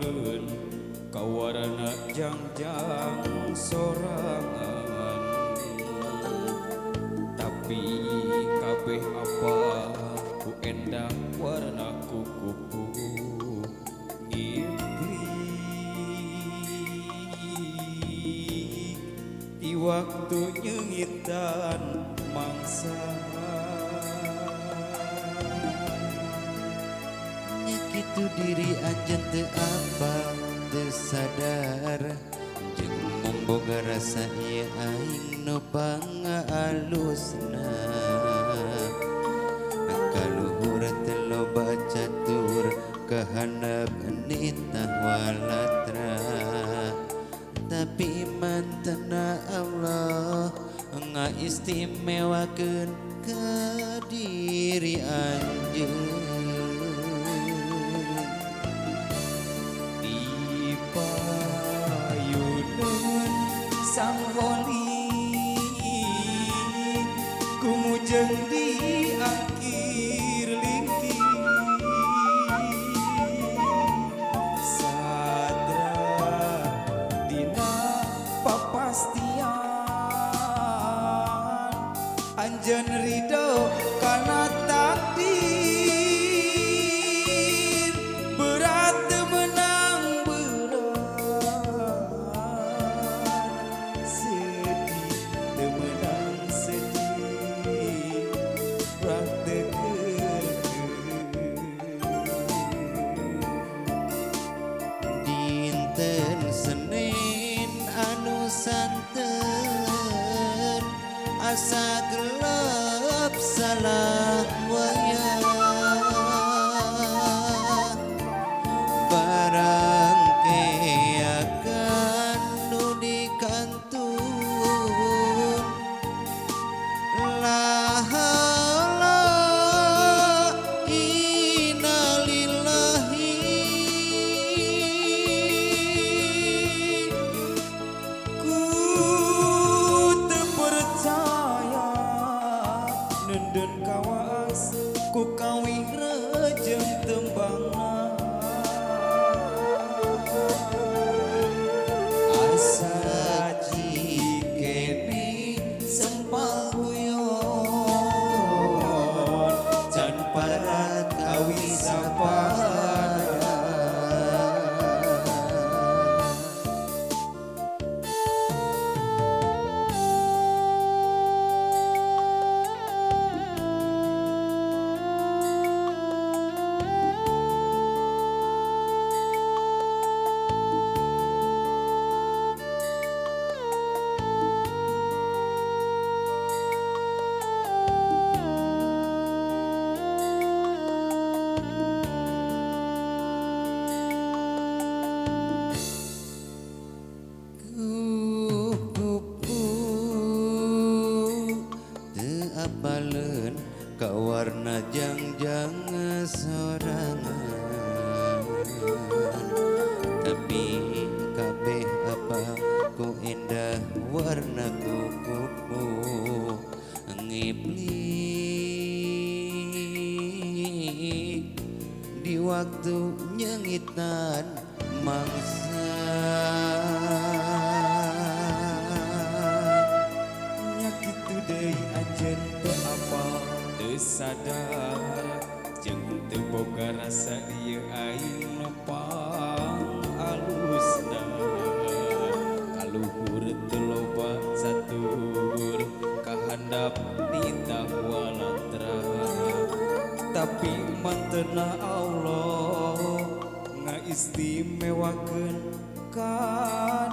dibawakeun ka warna jangjang sorangan. Tapi kabeh apa ku endah warna kuku ngiblik di waktu nyengitan mangsa. Nyakitu diri anjeun teu apal teu sadar jeung momboga rasa ieu aing nu pangalusna. Kaluhur teu loba catur kahandap nitah walatra, tapi mantena Allah ngaistimewakeun ka diri anjeun. Dipayuneun sang wali kumujeng di akhir lingkih sadra dina papastian anjeun ridho kana takdir berat teu menang berat sedih teu menang sedih berat teu Dinten Senin anu santen asa gelap salah wayah barang keakan nu dikantun la haula innalillahi ku teu percaya nenden kawas ku kawin rejeng tembangna asa cikene sempal guyon can parat kawisapan. Teu apaleun ka warna jangjang sorangan, tapi kabeh apa ku indah warna kuku ngiblik di waktu nyengitan mangsa. Nyakitu deui anjeun teu apal teu sadar jeung teu boga rasa ieu aing nu pangalusna. Kaluhur teu loba catur kahandap nitah walatra, tapi mantena Allah ngaistimewakeun ka